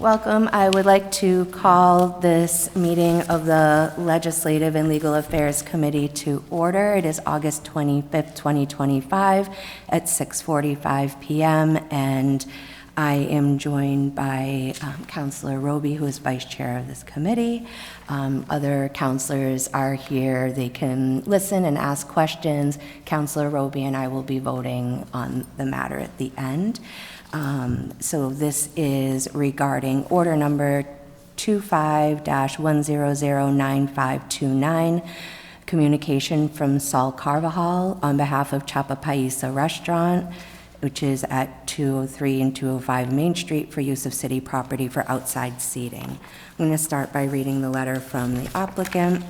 Welcome. I would like to call this meeting of the Legislative and Legal Affairs Committee to order. It is August 25th, 2025 at 6:45 p.m. and I am joined by Councilor Roby, who is Vice Chair of this committee. Other councilors are here. They can listen and ask questions. Councilor Roby and I will be voting on the matter at the end. So this is regarding order number 25-1009529, communication from Saul Carvajal on behalf of Chapapaisa Restaurant, which is at 203 and 205 Main Street for use of city property for outside seating. I'm going to start by reading the letter from the applicant.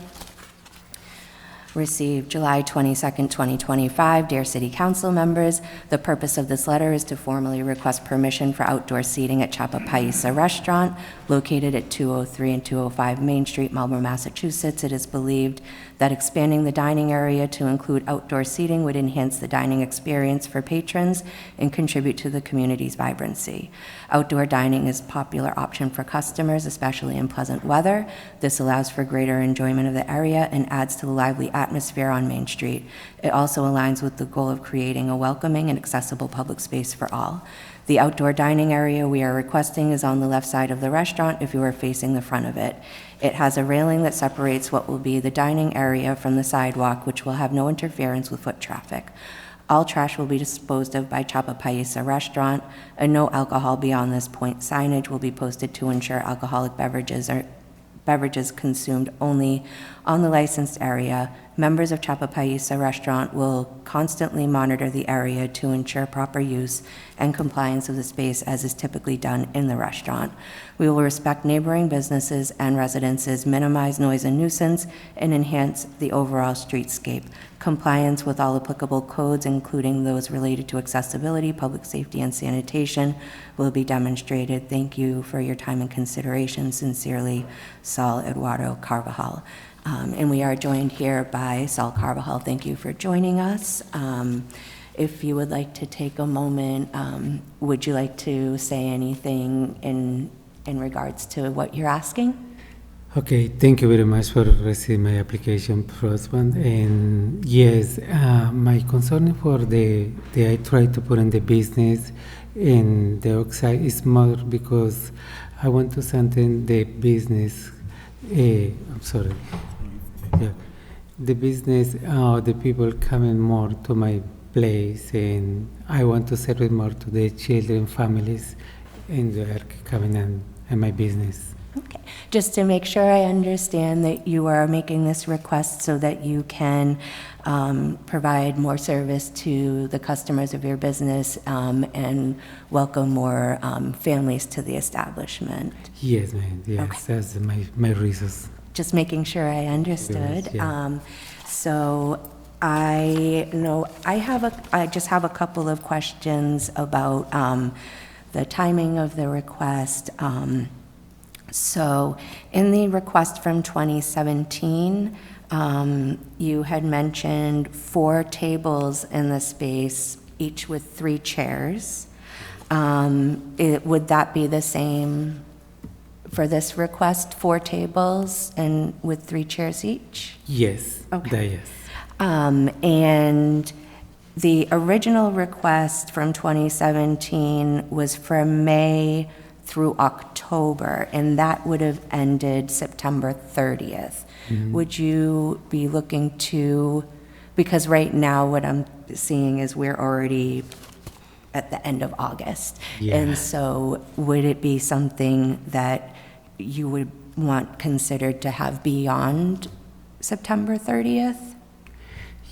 Received July 22nd, 2025. Dear City Council members, the purpose of this letter is to formally request permission for outdoor seating at Chapapaisa Restaurant, located at 203 and 205 Main Street, Marlborough, Massachusetts. It is believed that expanding the dining area to include outdoor seating would enhance the dining experience for patrons and contribute to the community's vibrancy. Outdoor dining is a popular option for customers, especially in pleasant weather. This allows for greater enjoyment of the area and adds to the lively atmosphere on Main Street. It also aligns with the goal of creating a welcoming and accessible public space for all. The outdoor dining area we are requesting is on the left side of the restaurant if you are facing the front of it. It has a railing that separates what will be the dining area from the sidewalk, which will have no interference with foot traffic. All trash will be disposed of by Chapapaisa Restaurant. A no alcohol beyond this point signage will be posted to ensure alcoholic beverages consumed only on the licensed area. Members of Chapapaisa Restaurant will constantly monitor the area to ensure proper use and compliance of the space as is typically done in the restaurant. We will respect neighboring businesses and residences, minimize noise and nuisance, and enhance the overall streetscape. Compliance with all applicable codes, including those related to accessibility, public safety, and sanitation, will be demonstrated. Thank you for your time and consideration. Sincerely, Saul Eduardo Carvajal. And we are joined here by Saul Carvajal. Thank you for joining us. If you would like to take a moment, would you like to say anything in regards to what you're asking? Okay, thank you very much for receiving my application, first one. And yes, my concern for the I try to put in the business in the outside is more because I want to something the business. I'm sorry. Yeah, the business, the people coming more to my place, and I want to serve it more to the children, families, and they are coming in my business. Okay, just to make sure I understand that you are making this request so that you can provide more service to the customers of your business and welcome more families to the establishment. Yes, ma'am. Yes, okay. That's my reasons. Just making sure I understood. Yes, yeah. So I know I just have a couple of questions about the timing of the request. So in the request from 2017, you had mentioned 4 tables in the space, each with 3 chairs. Would that be the same for this request, 4 tables and with 3 chairs each? Yes. Okay. Yes. And the original request from 2017 was from May through October, and that would have ended September 30th. Mm-hmm. Would you be looking to, because right now what I'm seeing is we're already at the end of August. Yeah. And so would it be something that you would want considered to have beyond September 30th?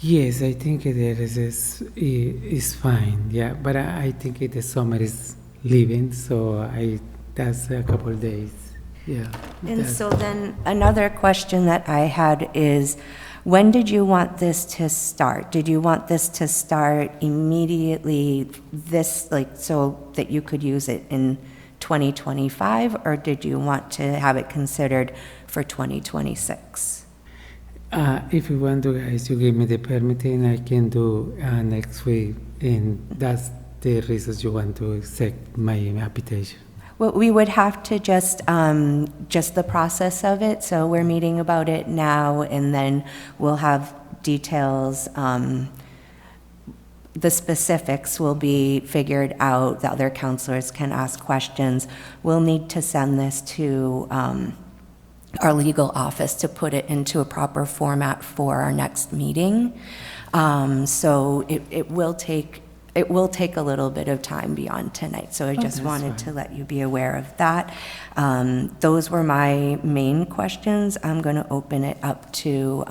Yes, I think that is fine. Yeah, but I think the summer is leaving, so that's a couple of days. Yeah. And so then another question that I had is, when did you want this to start? Did you want this to start immediately, so that you could use it in 2025, or did you want to have it considered for 2026? If you want to, guys, you give me the permitting, I can do next week, and that's the reasons you want to accept my application. Well, we would have to just the process of it, so we're meeting about it now, and then we'll have details, the specifics will be figured out, the other counselors can ask questions. We'll need to send this to our legal office to put it into a proper format for our next meeting. So it will take a little bit of time beyond tonight, so I just wanted to let you be aware of that. Those were my main questions. I'm going to open it up to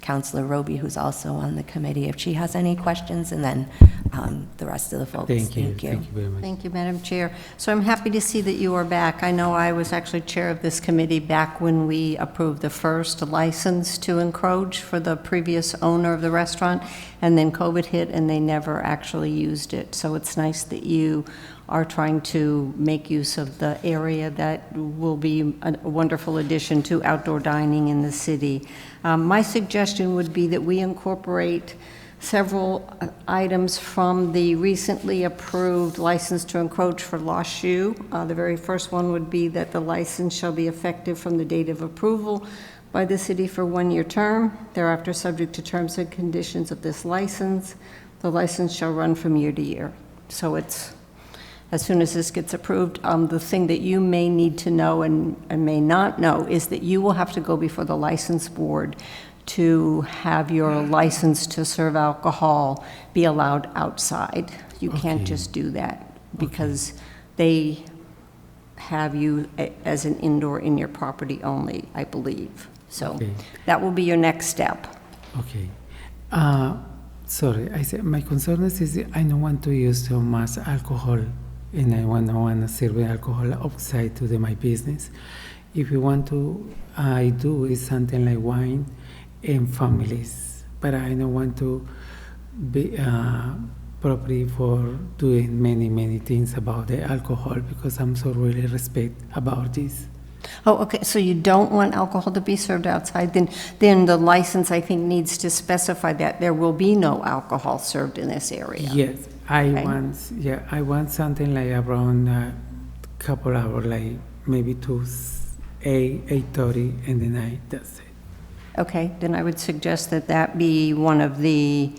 Councilor Roby, who's also on the committee, if she has any questions, and then the rest of the folks. Thank you. Thank you very much. Thank you, Madam Chair. So I'm happy to see that you are back. I know I was actually chair of this committee back when we approved the first license to encroach for the previous owner of the restaurant, and then COVID hit and they never actually used it. So it's nice that you are trying to make use of the area that will be a wonderful addition to outdoor dining in the city. My suggestion would be that we incorporate several items from the recently approved license to encroach for Lost Shoe. The very first one would be that the license shall be effective from the date of approval by the city for 1-year term, thereafter subject to terms and conditions of this license. The license shall run from year to year. So it's, as soon as this gets approved, the thing that you may need to know and may not know is that you will have to go before the license board to have your license to serve alcohol be allowed outside. You can't just do that because they have you as an indoor in your property only, I believe. So that will be your next step. Okay. Sorry, I said my concern is I don't want to use so much alcohol, and I want to serve alcohol outside to my business. If you want to, I do is something like wine and families, but I don't want to be property for doing many things about the alcohol because I'm so really respect about this. Oh, okay, so you don't want alcohol to be served outside? Then the license, I think, needs to specify that there will be no alcohol served in this area. Yes, I want something like around a couple hours, like maybe to 8:30 in the night, that's it. Okay, then I would suggest that that be one of the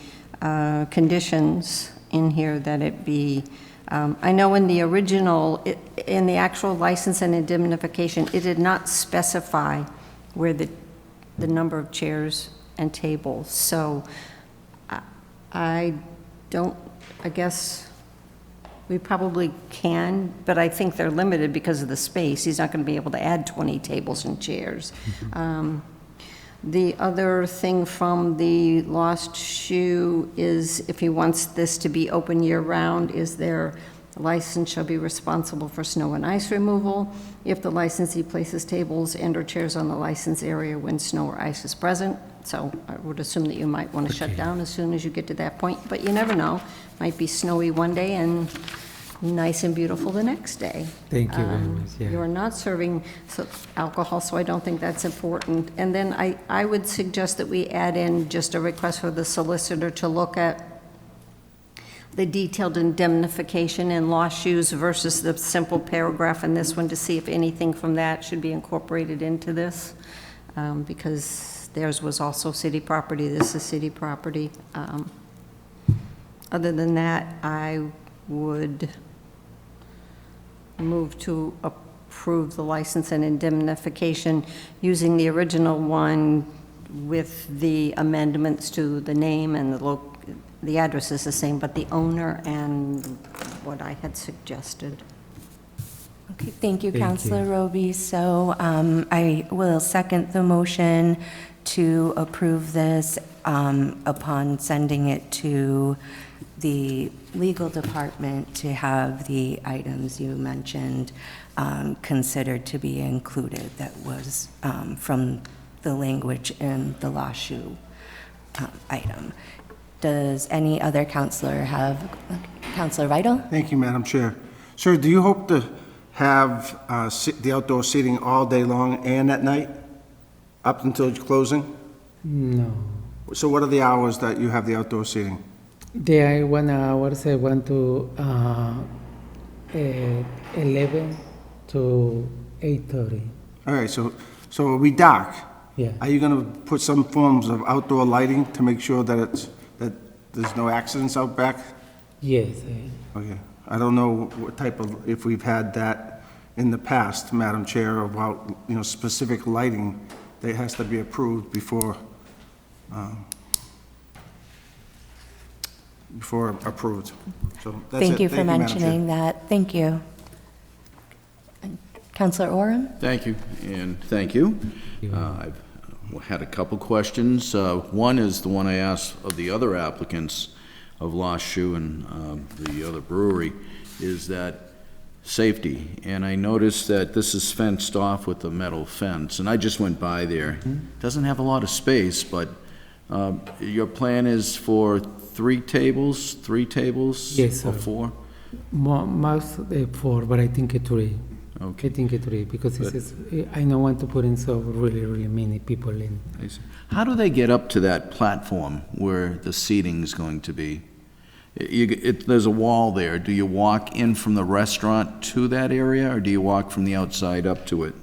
conditions in here, that it be, I know in the original, in the actual license and indemnification, it did not specify where the number of chairs and tables. So I guess we probably can, but I think they're limited because of the space. He's not going to be able to add 20 tables and chairs. The other thing from the Lost Shoe is if he wants this to be open year-round, is their license shall be responsible for snow and ice removal if the licensee places tables and or chairs on the license area when snow or ice is present. So I would assume that you might want to shut down as soon as you get to that point, but you never know. Might be snowy one day and nice and beautiful the next day. Thank you very much. Yeah. You're not serving alcohol, so I don't think that's important. And then I would suggest that we add in just a request for the solicitor to look at the detailed indemnification in Lost Shoes versus the simple paragraph in this one to see if anything from that should be incorporated into this, because theirs was also city property, this is city property. Other than that, I would move to approve the license and indemnification using the original one with the amendments to the name and the address is the same, but the owner and what I had suggested. Okay, thank you, Councilor Roby. So I will second the motion to approve this upon sending it to the legal department to have the items you mentioned considered to be included that was from the language in the Lost Shoe item. Does any other counselor have, Counselor Vital? Thank you, Madam Chair. Sir, do you hope to have the outdoor seating all day long and at night, up until closing? No. So what are the hours that you have the outdoor seating? There are 1 hour, I want to 11 to 8:30. All right, so it'll be dark. Yeah. Are you gonna put some forms of outdoor lighting to make sure that there's no accidents out back? Yes. Okay. I don't know what type of, if we've had that in the past, Madam Chair, about, specific lighting that has to be approved before approved. So that's it. Thank you for Madam Chair. mentioning that. Thank you. Counselor Oram? Thank you, and thank you. I've had a couple questions. One is the one I asked of the other applicants of Lost Shoe and the other brewery, is that safety. And I noticed that this is fenced off with a metal fence, and I just went by there. Doesn't have a lot of space, but your plan is for three tables? Yes, sir. Or four? Most 4, but I think 3. Okay. I think 3 because I don't want to put in so really many people in. I see. How do they get up to that platform where the seating is going to be? There's a wall there. Do you walk in from the restaurant to that area, or do you walk from the outside up to it?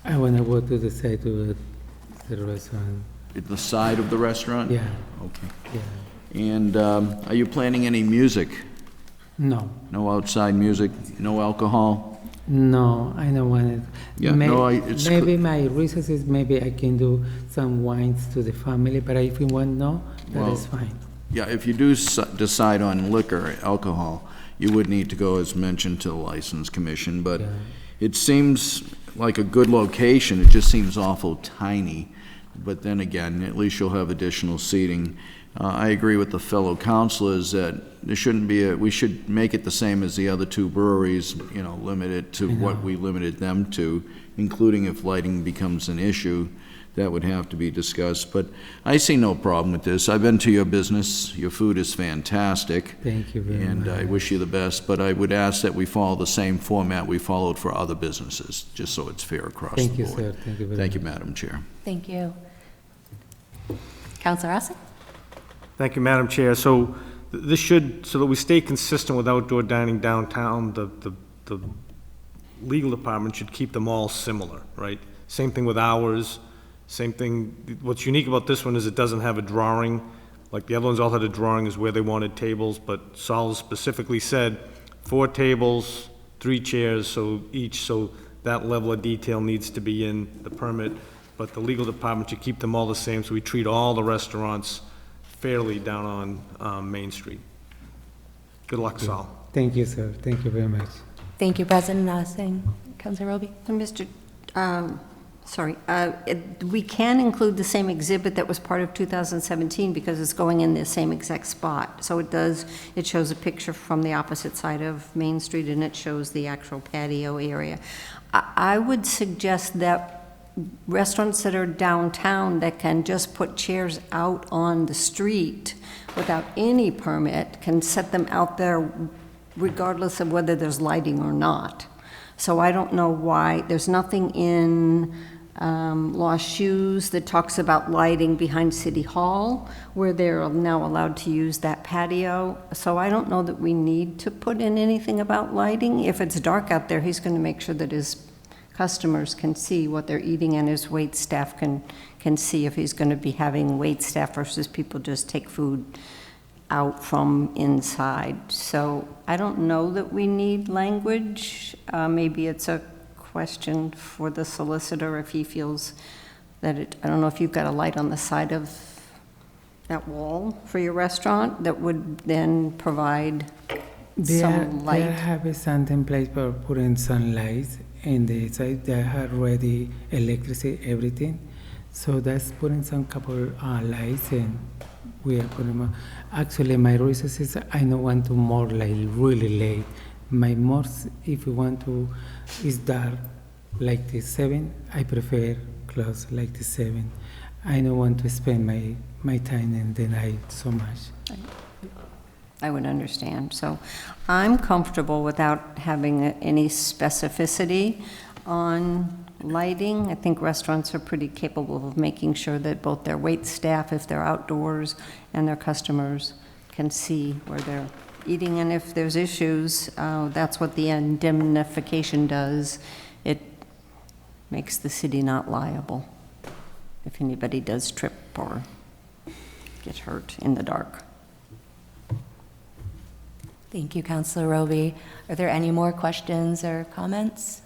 I want to go to the side to the restaurant. At the side of the restaurant? Yeah, Okay. yeah. And are you planning any music? No, No outside music? No alcohol? no, I don't want it. Yeah, no, it's maybe my reasons is maybe I can do some wines to the family, but if you want no, that is fine. Yeah, if you do decide on liquor, alcohol, you would need to go, as mentioned, to the License Commission, but Yeah. it seems like a good location. It just seems awful tiny. But then again, at least you'll have additional seating. I agree with the fellow councilors that there shouldn't be we should make it the same as the other two breweries, limit it to what we limited them to, including if lighting becomes an issue, that would have to be discussed. But I see no problem with this. I've been to your business. Your food is fantastic. Thank you very much. And I wish you the best, but I would ask that we follow the same format we followed for other businesses, just so it's fair across the board. Thank you, sir. Thank you very Thank you, much. Madam Chair. Thank you. Counselor Rossi? Thank you, Madam Chair. So this should, so that we stay consistent with outdoor dining downtown, the legal department should keep them all similar, right? Same thing with hours, same thing. What's unique about this one is it doesn't have a drawing. Like the other ones all had a drawing as where they wanted tables, but Sol specifically said 4 tables, 3 chairs, so that level of detail needs to be in the permit. But the legal department should keep them all the same, so we treat all the restaurants fairly down on Main Street. Good luck, Sol. Thank you, sir. Thank you very much. Thank you, President Nossing. Counselor Roby? Mr., we can include the same exhibit that was part of 2017 because it's going in the same exact spot. So it shows a picture from the opposite side of Main Street, and it shows the actual patio area. I would suggest that restaurants that are downtown that can just put chairs out on the street without any permit can set them out there regardless of whether there's lighting or not. So I don't know why, there's nothing in Lost Shoes that talks about lighting behind City Hall, where they're now allowed to use that patio. So I don't know that we need to put in anything about lighting. If it's dark out there, he's going to make sure that his customers can see what they're eating and his wait staff can see if he's going to be having wait staff versus people just take food out from inside. So I don't know that we need language. Maybe it's a question for the solicitor if he feels that I don't know if you've got a light on the side of that wall for your restaurant that would then provide some light. They have something place for putting some lights in the side. They have already electricity, everything. So that's putting some couple lights and we are putting more. Actually, my reason is I don't want to more like really late. My most, if you want to, is dark, like the 7. I prefer close like the 7. I don't want to spend my time in the night so much. I would understand. So I'm comfortable without having any specificity on lighting. I think restaurants are pretty capable of making sure that both their wait staff, if they're outdoors, and their customers can see where they're eating, and if there's issues, that's what the indemnification does. It makes the city not liable if anybody does trip or get hurt in the dark. Thank you, Councilor Roby. Are there any more questions or comments?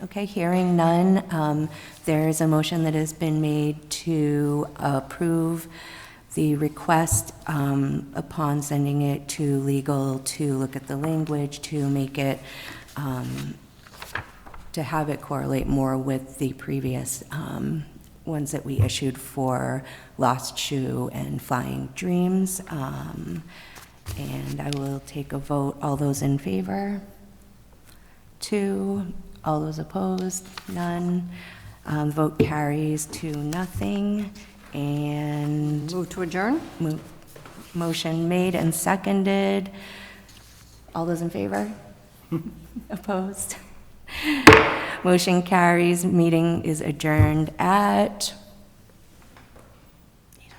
Okay, hearing none, there is a motion that has been made to approve the request upon sending it to legal to look at the language to make it, to have it correlate more with the previous ones that we issued for Lost Shoe and Flying Dreams. And I will take a vote. All those in favor? 2. All those opposed? None. Vote carries to nothing. And Move to adjourn? motion made and seconded. All those in favor? Opposed? Motion carries. Meeting is adjourned at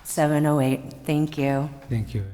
7:08. Thank you. Thank you.